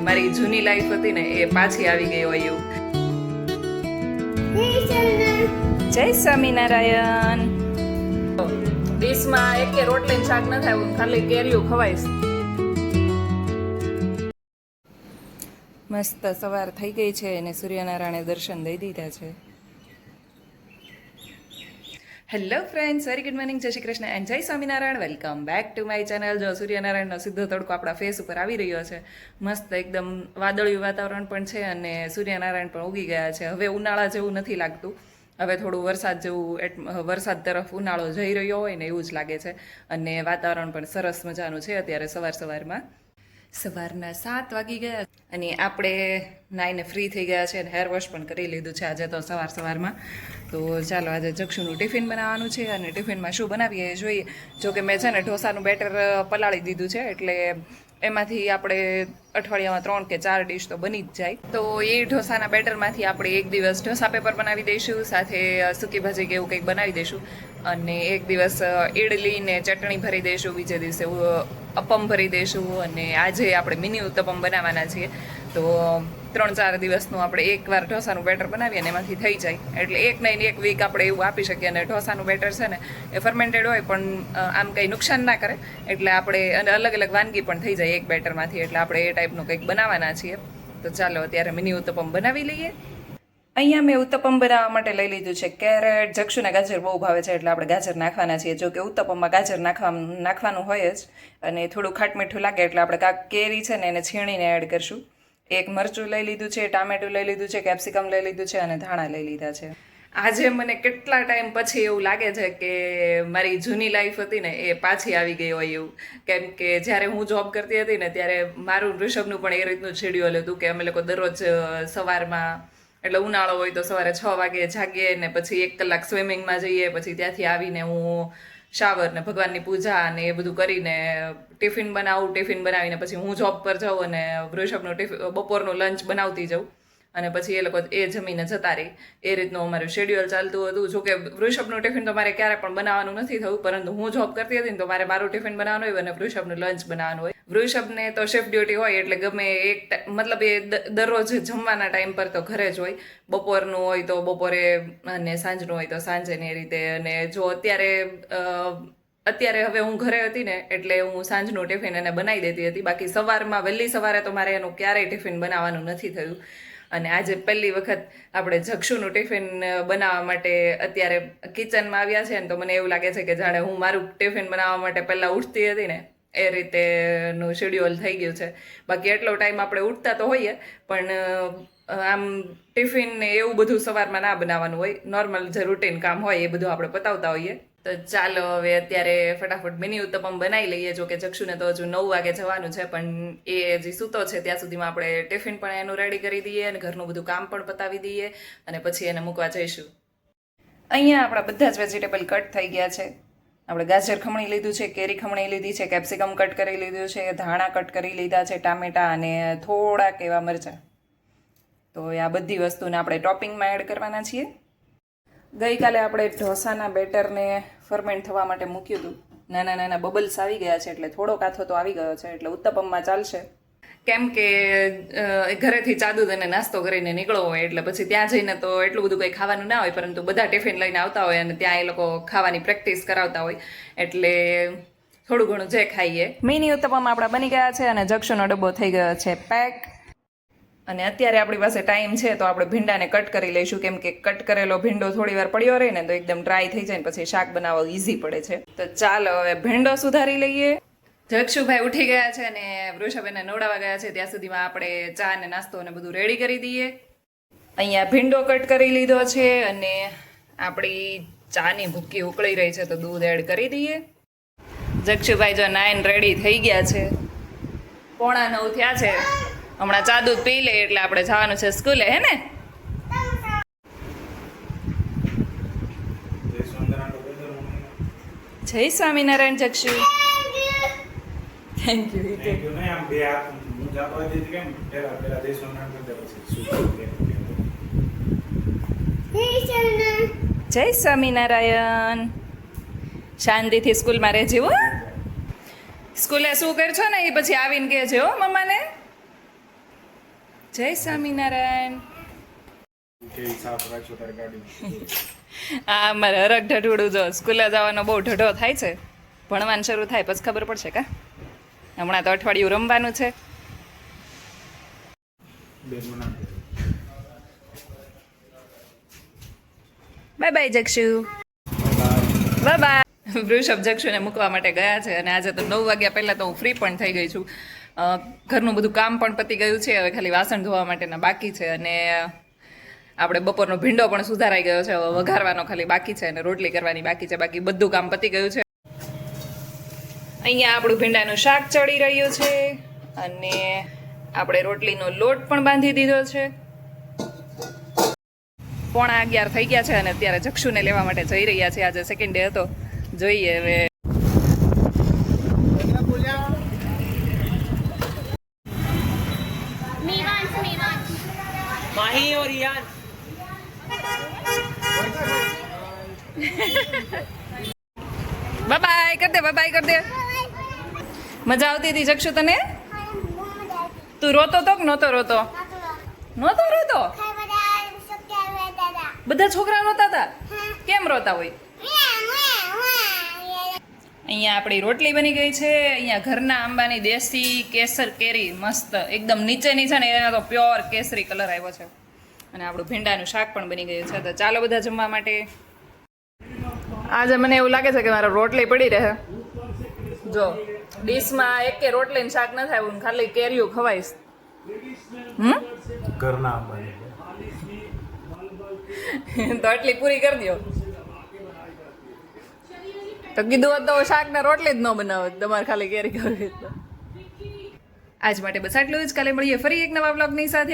મારી જૂની લાઈફ હતી ને એ પાછી આવી ગઈ હોય એવું. જય સ્વામિનારાયણ. ડીશમાં એક રોટલી શાક ન થાય, ખાલી કેરીઓ ખવાઈશ. મસ્ત સવાર થઈ ગઈ છે અને સૂર્યનારાયણે દર્શન દઈ દીધા છે. Hello friends, very good morning, જય શ્રી કૃષ્ણ એન્ડ જય Swaminarayan. Welcome back to my channel. જો સૂર્યનારાયણનો સીધો તડકો આપણા ફેસ ઉપર આવી રહ્યો છે. મસ્ત એકદમ વાદળિયું વાતાવરણ પણ છે અને સૂર્યનારાયણ પણ ઉગી ગયા છે. હવે ઉનાળા જેવું નથી લાગતું, હવે થોડું વરસાદ જેવું, વરસાદ તરફ ઉનાળો જઈ રહ્યો હોય ને એવું જ લાગે છે. અને વાતાવરણ પણ સરસ મજાનું છે. અત્યારે સવારમાં સવારના 7 વાગી ગયા અને આપણે નાઈને ફ્રી થઈ ગયા છે અને હેર વોશ પણ કરી લીધું છે આજે તો સવારમાં. તો ચાલો આજે જક્ષુનું ટિફિન બનાવવાનું છે અને ટિફિનમાં શું બનાવીએ એ જોઈએ. જોકે મેં છે ને ઢોસાનું બેટર પલાળી દીધું છે, એટલે એમાંથી આપણે અઠવાડિયામાં 3 કે 4 ડીશ તો બની જ જાય. તો એ ઢોસાના બેટરમાંથી આપણે એક દિવસ ઢોસા પેપર બનાવી દઈશું, સાથે સૂકી ભાજી કે એવું કંઈક બનાવી દઈશું, અને એક દિવસ ઈડલી ને ચટણી ભરી દઈશું, બીજે દિવસે અપમ ભરી દઈશું, અને આજે આપણે મિની ઉત્તપમ બનાવવાના છીએ. તો 3-4 દિવસનું આપણે એકવાર ઢોસાનું બેટર બનાવીએ અને એમાંથી થઈ જાય, એટલે એક નહીં એક વીક આપણે એવું આપી શકીએ. અને ઢોસાનું બેટર છે ને એ ફર્મેન્ટેડ હોય પણ આમ કંઈ નુકસાન ના કરે, એટલે આપણે અને અલગ અલગ વાનગી પણ થઈ જાય એક બેટરમાંથી, એટલે આપણે એ ટાઈપનું કંઈક બનાવવાના છીએ. તો ચાલો અત્યારે મિની ઉત્તપમ બનાવી લઈએ. અહીંયા મેં ઉત્તપમ બનાવવા માટે લઈ લીધું છે કેરેટ. જક્ષુને ગાજર બહુ ભાવે છે એટલે આપણે ગાજર નાખવાના છીએ. જો કે ઉત્તપમમાં ગાજર નાખવાનું હોય જ, અને થોડું ખાટ મીઠું લાગે એટલે આપણે કાંક કેરી છે ને એને છીણીને એડ કરશું. એક મરચું લઈ લીધું છે, ટામેટું લઈ લીધું છે, કેપ્સિકમ લઈ લીધું છે અને ધાણા લઈ લીધા છે. આજે મને કેટલા ટાઈમ પછી એવું લાગે છે કે મારી જૂની લાઈફ હતી ને એ પાછી આવી ગઈ હોય એવું. કેમ કે જ્યારે હું જોબ કરતી હતી ને ત્યારે મારું ઋષભનું પણ એ રીતનું શેડ્યુલ હતું કે અમે લોકો દરરોજ સવારમાં, એટલે ઉનાળો હોય તો સવારે 6 વાગે જાગીએ ને પછી 1 કલાક સ્વિમિંગમાં જઈએ, પછી ત્યાંથી આવીને હું શાવર ને ભગવાનની પૂજા અને એ બધું કરીને ટિફિન બનાવીને પછી હું જોબ પર જાઉં અને વૃષભનું બપોરનું લંચ બનાવતી જાઉં, અને પછી એ લોકો એ જમીને જતા રહી. એ રીતનું અમારું શેડ્યુલ ચાલતું હતું. જોકે વૃષભનું ટિફિન તો મારે ક્યારે પણ બનાવવાનું નથી થયું, પરંતુ હું જોબ કરતી હતી ને તો મારે મારું ટિફિન બનાવવાનું હોય અને વૃષભનું લંચ બનાવવાનું હોય. વૃષભને તો શિફ્ટ ડ્યુટી હોય એટલે ગમે એક મતલબ એ દરરોજ જમવાના ટાઈમ પર તો ઘરે જ હોય. બપોરનું હોય તો બપોરે અને સાંજનું હોય તો સાંજે ને એ રીતે. અને જો અત્યારે હવે હું ઘરે હતી ને એટલે હું સાંજનું ટિફિન એને બનાવી દેતી હતી. બાકી વહેલી સવારે તો મારે એનું ક્યારેય ટિફિન બનાવવાનું નથી થયું. અને આજે પહેલી વખત આપણે જક્ષુનું ટિફિન બનાવવા માટે અત્યારે કિચનમાં આવ્યા છે ને, તો મને એવું લાગે છે કે જાણે હું મારું ટિફિન બનાવવા માટે પહેલાં ઉઠતી હતી ને એ રીતેનું શેડ્યુલ થઈ ગયું છે. બાકી એટલો ટાઈમ આપણે ઉઠતા તો હોઈએ, પણ આમ ટિફિન ને એવું બધું સવારમાં ના બનાવવાનું હોય. નોર્મલ જે રૂટીન કામ હોય એ બધું આપણે પતાવતા હોઈએ. તો ચાલો હવે અત્યારે ફટાફટ મિની ઉત્તપમ બનાવી લઈએ. જો કે જક્ષુને તો હજુ 9 વાગે જવાનું છે, પણ એ હજી સૂતો છે ત્યાં સુધીમાં આપણે ટિફિન પણ એનું રેડી કરી દઈએ અને ઘરનું બધું કામ પણ પતાવી દઈએ, અને પછી એને મૂકવા જઈશું. અહીંયા આપણા બધા જ વેજીટેબલ કટ થઈ ગયા છે. આપણે ગાજર ખમણી લીધું છે, કેરી ખમણી લીધી છે, કેપ્સિકમ કટ કરી લીધું છે, ધાણા કટ કરી લીધા છે, ટામેટા અને થોડાક એવા મરચાં. તો આ બધી વસ્તુને આપણે ટોપિંગમાં એડ કરવાના છીએ. ગઈકાલે આપણે ઢોસાના બેટરને ફર્મેન્ટ થવા માટે મૂક્યું હતું. નાના બબલ્સ આવી ગયા છે, એટલે થોડો કાથો તો આવી ગયો છે, એટલે ઉત્તપમમાં ચાલશે. કેમ કે ઘરેથી ચાદુ અને નાસ્તો કરીને નીકળવો હોય એટલે પછી ત્યાં જઈને તો એટલું બધું કંઈ ખાવાનું ના હોય, પરંતુ બધા ટિફિન લઈને આવતા હોય અને ત્યાં એ લોકો ખાવાની પ્રેક્ટિસ કરાવતા હોય, એટલે થોડું ઘણું જે ખાઈએ. મિની ઉત્તપમ આપણા બની ગયા છે અને જક્ષુનો ડબ્બો થઈ ગયો છે પેક. અને અત્યારે આપણી પાસે ટાઈમ છે તો આપણે ભીંડાને કટ કરી લઈશું, કેમ કે કટ કરેલો ભીંડો થોડી વાર પડ્યો રહે ને તો એકદમ ડ્રાય થઈ જાય ને પછી શાક બનાવવા ઈઝી પડે છે. તો ચાલો હવે ભીંડો સુધારી લઈએ. જક્ષુભાઈ ઉઠી ગયા છે અને વૃષભ એને નવડાવવા ગયા છે, ત્યાં સુધીમાં આપણે ચા અને નાસ્તો અને બધું રેડી કરી દઈએ. અહીંયા ભીંડો કટ કરી લીધો છે અને આપણી ચાની ભૂકી ઉકળી રહી છે તો દૂધ એડ કરી દઈએ. જક્ષુભાઈ જો 9 રેડી થઈ ગયા છે, 8:45 થયા છે. હમણાં ચા દૂધ પી લે એટલે આપણે જવાનું છે સ્કૂલે, હે ને? જય સ્વામિનારાયણ જક્ષુ. Thank you. જય સ્વામિનારાયણ. શાંતિથી સ્કૂલમાં રહેજે હો. સ્કૂલે શું કરશો ને એ પછી આવીને કહેજો હો મમ્માને. જય સ્વામિનારાયણ. કેવી સાફ રાખશો તારી ગાડી? આ મારે હરક ઢઢુડું જો સ્કૂલે જવાનો બહુ ઢઢો થાય છે. ભણવાનું શરૂ થાય પછી ખબર પડશે કા. હમણાં તો અઠવાડિયું રમવાનું છે. બેન મના bye bye Jakshu. Bye bye. Vrushabh જક્ષુને મૂકવા માટે ગયા છે અને આજે તો 9 વાગ્યા પહેલાં તો હું ફ્રી પણ થઈ ગઈ છું. ઘરનું બધું કામ પણ પતી ગયું છે. હવે ખાલી વાસણ ધોવા માટેના બાકી છે અને આપણે બપોરનો ભીંડો પણ સુધારાઈ ગયો છે. હવે વઘારવાનો ખાલી બાકી છે અને રોટલી કરવાની બાકી છે. બાકી બધું કામ પતી ગયું છે. અહીંયા આપણું ભીંડાનું શાક ચડી રહ્યું છે અને આપણે રોટલીનો લોટ પણ બાંધી દીધો છે. 11:15 થઈ ગયા છે અને અત્યારે જક્ષુને લેવા માટે જઈ રહ્યા છે. આજે સેકન્ડ ડે હતો. જોઈએ હવે. माही और रियान બાય કર દે, બાય કર દે. મજા આવતી હતી જક્ષુ તને? તું રોતો તો કે નહોતો રોતો? નહોતો રોતો? બધા છોકરા રોતા હતા? કેમ રોતા હોય? અહીંયા આપણી રોટલી બની ગઈ છે. અહીંયા ઘરના આંબાની દેશી કેસર કેરી મસ્ત એકદમ નીચેની છે ને એના તો પ્યોર કેસરી કલર આવ્યો છે. અને આપણું ભીંડાનું શાક પણ બની ગયું છે. તો ચાલો બધા જમવા માટે. આજે મને એવું લાગે છે કે મારે રોટલી પડી રહે. જો ડીશમાં એક કે રોટલી શાક ન થાય હું ખાલી કેરીઓ ખવાઈશ. ઘરના આંબાની તો એટલી પૂરી કરી દો. તો કીધું હોત તો શાક ને રોટલી જ ન બનાવો, તમારે ખાલી કેરી કરવી તો. આજ માટે બસ આટલું જ. કાલે મળીએ ફરી એક નવા વ્લોગની સાથે.